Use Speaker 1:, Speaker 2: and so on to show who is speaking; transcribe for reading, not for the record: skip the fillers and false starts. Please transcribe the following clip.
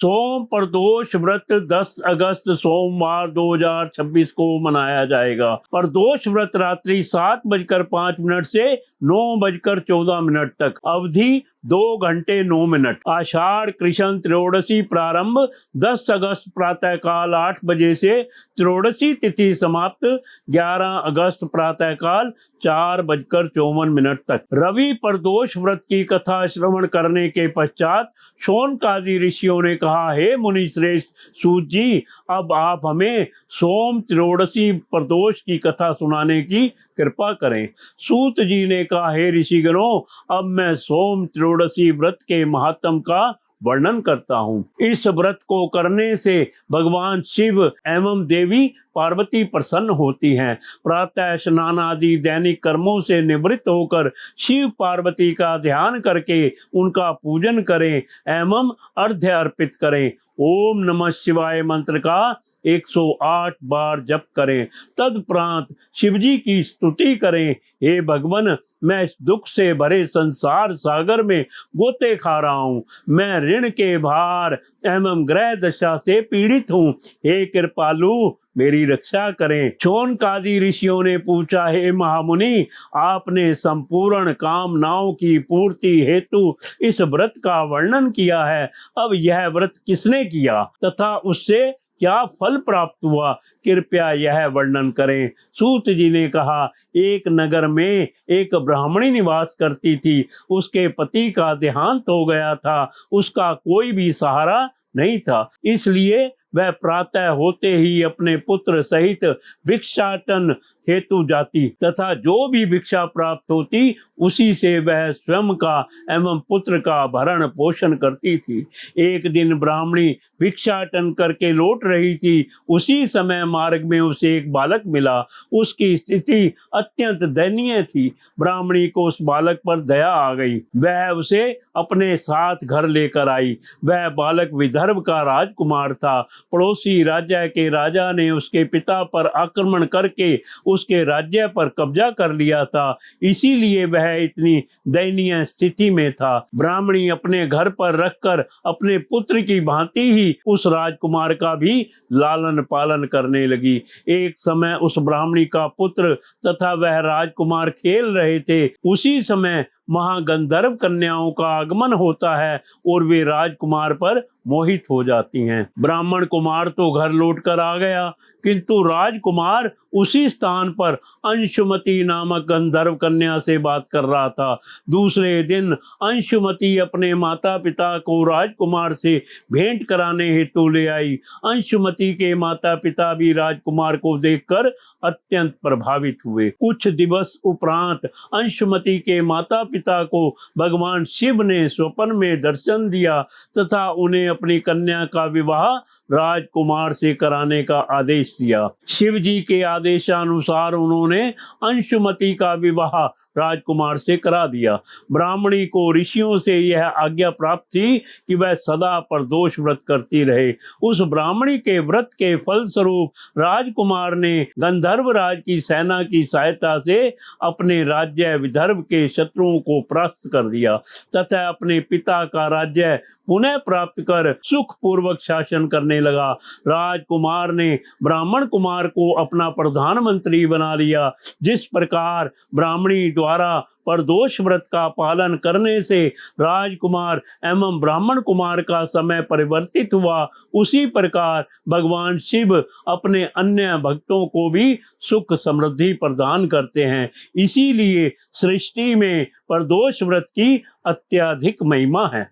Speaker 1: सोम प्रदोष व्रत 10 अगस्त सोमवार 2026 को मनाया जाएगा। प्रदोष व्रत रात्रि 7:05 से 9:14 तक, अवधि 2 घंटे 9 मिनट। आषाढ़ कृष्ण त्रयोदशी प्रारंभ 10 अगस्त प्रातः काल 8 बजे से, त्रयोदशी तिथि समाप्त 11 अगस्त प्रातः काल 4:54 तक। रवि प्रदोष व्रत की कथा श्रवण करने के पश्चात शौनकादि ऋषियों ने कहा, हे मुनि श्रेष्ठ सूत जी, अब आप हमें सोम त्रयोदशी प्रदोष की कथा सुनाने की कृपा करें। सूत जी ने कहा, हे ऋषिगणों, अब मैं सोम त्रयोदशी व्रत के महात्म का वर्णन करता हूँ। इस व्रत को करने से भगवान शिव एवं देवी पार्वती प्रसन्न होती हैं। प्रातः स्नान आदि दैनिक कर्मों से निवृत्त होकर शिव पार्वती का ध्यान करके उनका पूजन करें एवं अर्घ्य अर्पित करें। ओम नमः शिवाय मंत्र का 108 बार जप करें। तदुपरांत शिवजी की स्तुति करें, हे भगवान, मैं इस दुख से भरे संसार सागर में गोते खा रहा हूँ। मैं ऋण के भार एवं ग्रह दशा से पीड़ित हूँ। हे कृपालु, मेरी रक्षा करें। शौनकादि ऋषियों ने पूछा, हे महामुनि, आपने संपूर्ण कामनाओं की पूर्ति हेतु इस व्रत का वर्णन किया है। अब यह व्रत किसने किया तथा उससे क्या फल प्राप्त हुआ, कृपया यह वर्णन करें। सूत जी ने कहा, एक नगर में एक ब्राह्मणी निवास करती थी। उसके पति का देहांत हो गया था। उसका कोई भी सहारा नहीं था, इसलिए वह प्रातः होते ही अपने पुत्र सहित भिक्षाटन हेतु जाती तथा जो भी भिक्षा प्राप्त होती उसी से वह स्वयं का एवं पुत्र का भरण पोषण करती थी। एक दिन ब्राह्मणी भिक्षाटन करके लौट रही थी। उसी समय मार्ग में उसे एक बालक मिला। उसकी स्थिति अत्यंत दयनीय थी। ब्राह्मणी को उस बालक पर दया आ गई। वह उसे अपने साथ घर लेकर आई। वह बालक विदर्भ का राजकुमार था। पड़ोसी राज्य के राजा ने उसके पिता पर आक्रमण करके उसके राज्य पर कब्जा कर लिया था, इसीलिए वह इतनी दयनीय स्थिति में था। ब्राह्मणी अपने घर पर रखकर अपने पुत्र की भांति ही उस राजकुमार का भी लालन पालन करने लगी। एक समय उस ब्राह्मणी का पुत्र तथा वह राजकुमार खेल रहे थे। उसी समय महागंधर्व कन्याओं का आगमन होता है और वे राजकुमार पर मोहित हो जाती हैं। ब्राह्मण कुमार तो घर लौटकर आ गया, किंतु राजकुमार उसी स्थान पर अंशुमती नामक गंधर्व कन्या से बात कर रहा था। दूसरे दिन अंशुमती अपने माता पिता को राजकुमार से भेंट कराने हेतु ले आई। अंशुमती के माता पिता भी राजकुमार को देखकर अत्यंत प्रभावित हुए। कुछ दिवस उपरांत अंशुमती के माता पिता को भगवान शिव ने स्वप्न में दर्शन दिया तथा उन्हें अपनी कन्या का विवाह राजकुमार से कराने का आदेश दिया। शिव जी के आदेशानुसार उन्होंने अंशुमती का विवाह राजकुमार से करा दिया। ब्राह्मणी को ऋषियों से यह आज्ञा प्राप्त थी कि वह सदा प्रदोष व्रत करती रहे। उस ब्राह्मणी के व्रत के फलस्वरूप राजकुमार ने गंधर्व राज की सेना की सहायता से अपने राज्य विदर्भ के शत्रुओं को परास्त कर दिया तथा अपने पिता का राज्य पुनः प्राप्त कर सुख पूर्वक शासन करने लगा। राजकुमार ने ब्राह्मण कुमार को अपना प्रधानमंत्री बना लिया। जिस प्रकार ब्राह्मणी द्वारा प्रदोष व्रत का पालन करने से राजकुमार एवं ब्राह्मण कुमार का समय परिवर्तित हुआ, उसी प्रकार भगवान शिव अपने अन्य भक्तों को भी सुख समृद्धि प्रदान करते हैं। इसीलिए सृष्टि में प्रदोष व्रत की अत्यधिक महिमा है।